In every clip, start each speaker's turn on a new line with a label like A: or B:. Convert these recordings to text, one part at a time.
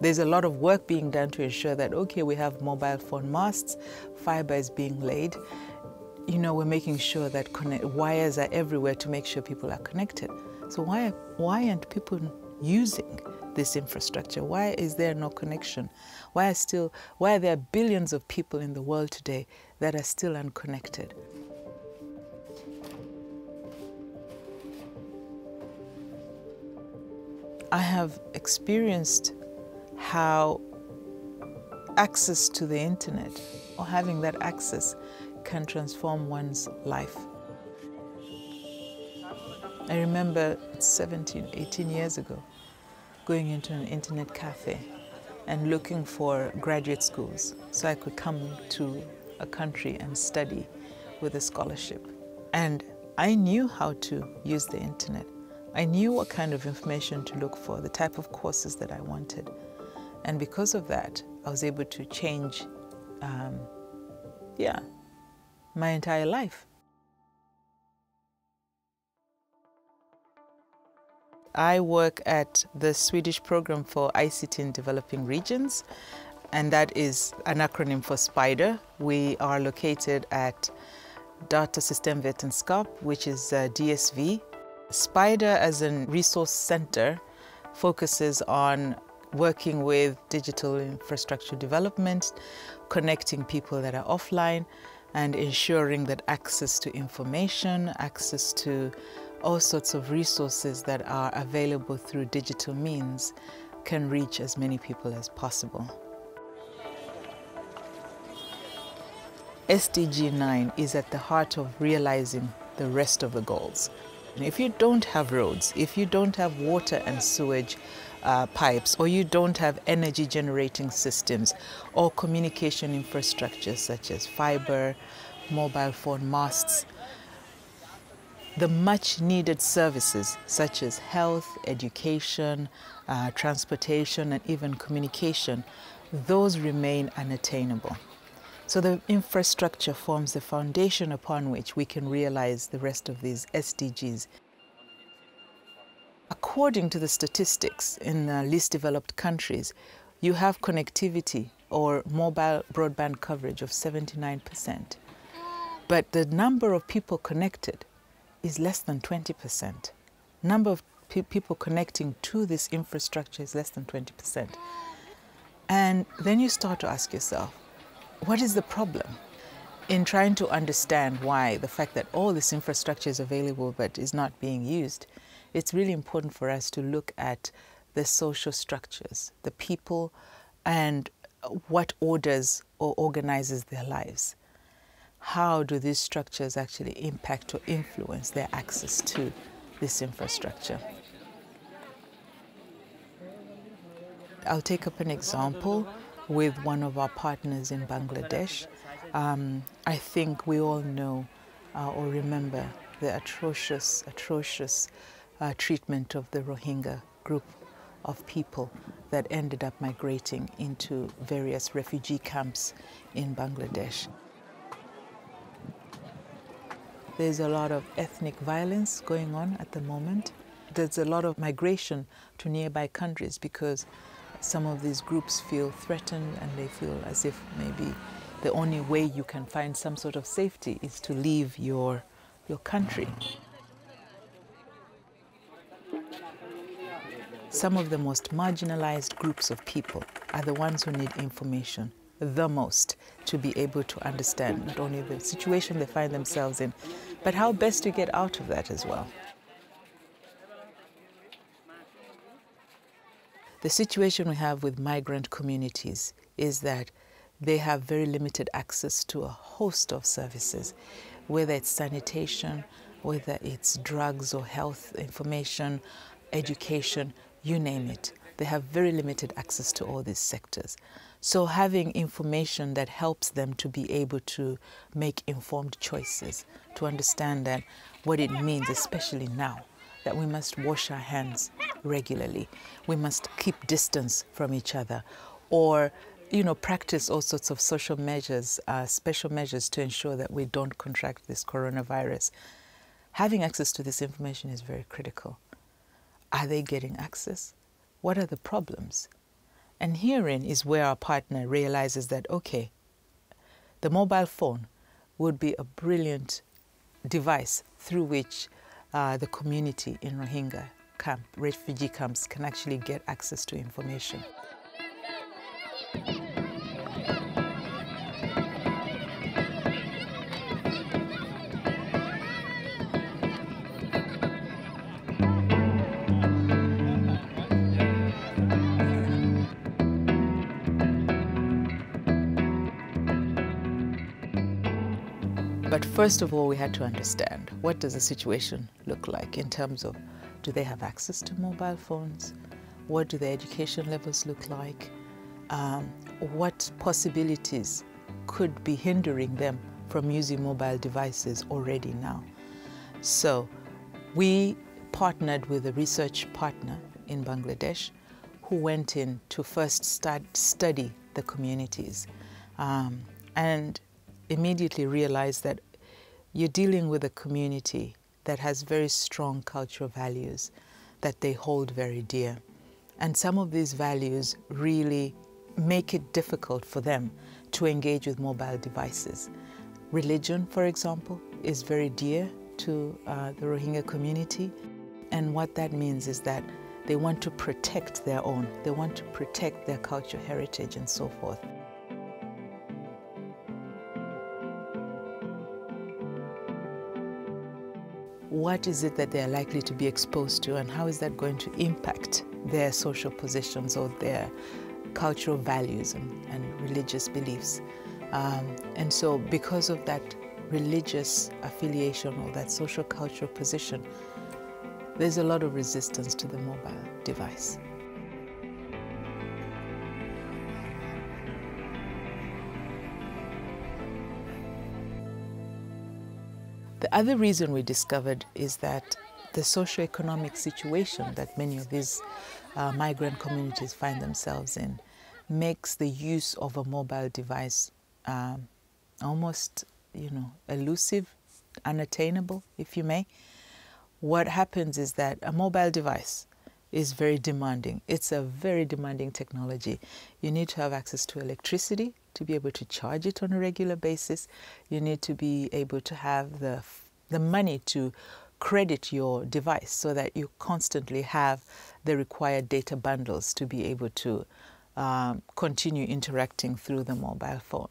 A: There's a lot of work being done to ensure that, okay, we have mobile phone masts, fiber is being laid. You know, we're making sure that wires are everywhere to make sure people are connected. So why aren't people using this infrastructure? Why is there no connection? Why are there billions of people in the world today that are still unconnected? I have experienced how access to the internet, or having that access, can transform one's life. I remember 17, 18 years ago going into an internet cafe and looking for graduate schools so I could come to a country and study with a scholarship. And I knew how to use the internet. I knew what kind of information to look for, the type of courses that I wanted. And because of that, I was able to change, my entire life. I work at the Swedish program for ICT in developing regions, and that is an acronym for SPIDER. We are located at Datasystemvetenskap, which is DSV. SPIDER as a resource center focuses on working with digital infrastructure development, connecting people that are offline, and ensuring that access to information, access to all sorts of resources that are available through digital means can reach as many people as possible. SDG 9 is at the heart of realizing the rest of the goals. If you don't have roads, if you don't have water and sewage pipes, or you don't have energy generating systems or communication infrastructure such as fiber, mobile phone masts, the much needed services such as health, education, transportation, and even communication, those remain unattainable. So the infrastructure forms the foundation upon which we can realize the rest of these SDGs. According to the statistics in least developed countries, you have connectivity or mobile broadband coverage of 79%. But the number of people connected is less than 20%. Number of people connecting to this infrastructure is less than 20%. And then you start to ask yourself, what is the problem? In trying to understand why the fact that all this infrastructure is available but is not being used, it's really important for us to look at the social structures, the people, and what orders or organizes their lives. How do these structures actually impact or influence their access to this infrastructure? I'll take up an example with one of our partners in Bangladesh. I think we all know or remember the atrocious treatment of the Rohingya group of people that ended up migrating into various refugee camps in Bangladesh. There's a lot of ethnic violence going on at the moment. There's a lot of migration to nearby countries because some of these groups feel threatened and they feel as if maybe the only way you can find some sort of safety is to leave your country. Some of the most marginalized groups of people are the ones who need information the most to be able to understand not only the situation they find themselves in, but how best to get out of that as well. The situation we have with migrant communities is that they have very limited access to a host of services, whether it's sanitation, whether it's drugs or health information, education, you name it. They have very limited access to all these sectors. So having information that helps them to be able to make informed choices, to understand that what it means, especially now, that we must wash our hands regularly, we must keep distance from each other, or practice all sorts of social measures, special measures to ensure that we don't contract this coronavirus. Having access to this information is very critical. Are they getting access? What are the problems? And herein is where our partner realizes that, okay, the mobile phone would be a brilliant device through which the community in Rohingya refugee camps can actually get access to information. But first of all, we had to understand, what does the situation look like in terms of, do they have access to mobile phones? What do their education levels look like? What possibilities could be hindering them from using mobile devices already now? So we partnered with a research partner in Bangladesh who went in to first study the communities and immediately realized that you're dealing with a community that has very strong cultural values that they hold very dear. And some of these values really make it difficult for them to engage with mobile devices. Religion, for example, is very dear to the Rohingya community. And what that means is that they want to protect their own, they want to protect their cultural heritage and so forth. What is it that they're likely to be exposed to, and how is that going to impact their social positions or their cultural values and religious beliefs? And so because of that religious affiliation or that social cultural position, there's a lot of resistance to the mobile device. The other reason we discovered is that the socioeconomic situation that many of these migrant communities find themselves in makes the use of a mobile device almost, elusive, unattainable, if you may. What happens is that a mobile device is very demanding. It's a very demanding technology. You need to have access to electricity to be able to charge it on a regular basis. You need to be able to have the money to credit your device so that you constantly have the required data bundles to be able to continue interacting through the mobile phone.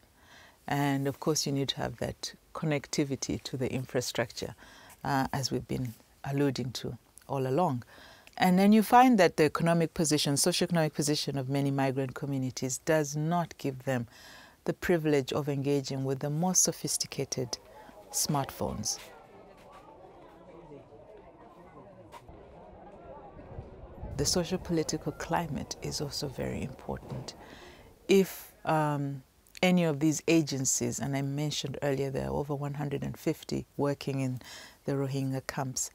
A: And of course, you need to have that connectivity to the infrastructure, as we've been alluding to all along. And then you find that the economic position, socioeconomic position of many migrant communities does not give them the privilege of engaging with the more sophisticated smartphones. The socio-political climate is also very important. If any of these agencies, and I mentioned earlier there are over 150 working in the Rohingya camps,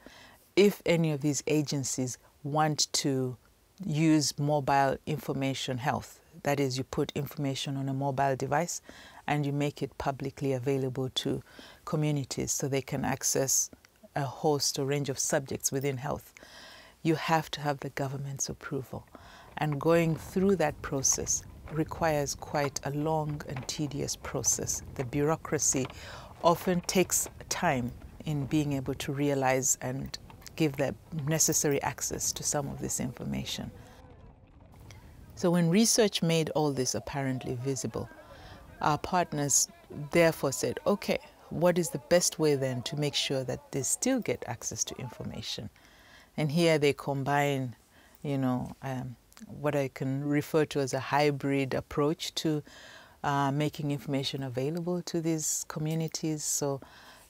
A: if any of these agencies want to use mobile information health, that is, you put information on a mobile device and you make it publicly available to communities so they can access a host or range of subjects within health, you have to have the government's approval. And going through that process requires quite a long and tedious process. The bureaucracy often takes time in being able to realize and give the necessary access to some of this information. So when research made all this apparently visible, our partners therefore said, okay, what is the best way then to make sure that they still get access to information? And here they combine, what I can refer to as a hybrid approach to making information available to these communities. So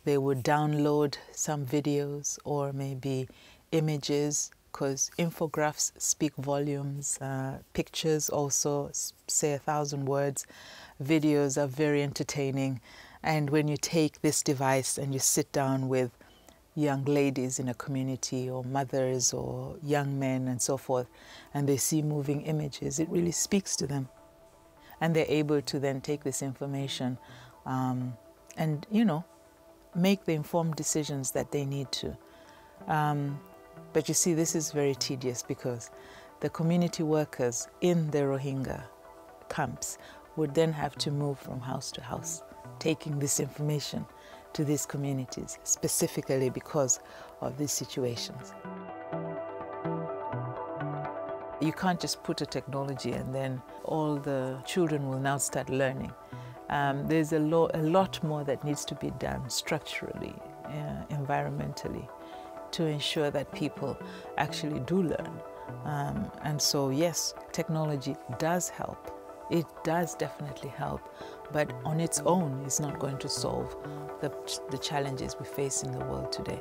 A: they would download some videos or maybe images, because infographics speak volumes. Pictures also say 1,000 words. Videos are very entertaining. And when you take this device and you sit down with young ladies in a community or mothers or young men and so forth, and they see moving images, it really speaks to them. And they're able to then take this information and, make the informed decisions that they need to. But you see, this is very tedious because the community workers in the Rohingya camps would then have to move from house to house, taking this information to these communities, specifically because of these situations. You can't just put a technology and then all the children will now start learning. There's a lot more that needs to be done structurally, environmentally, to ensure that people actually do learn. And so yes, technology does help. It does definitely help, but on its own is not going to solve the challenges we face in the world today.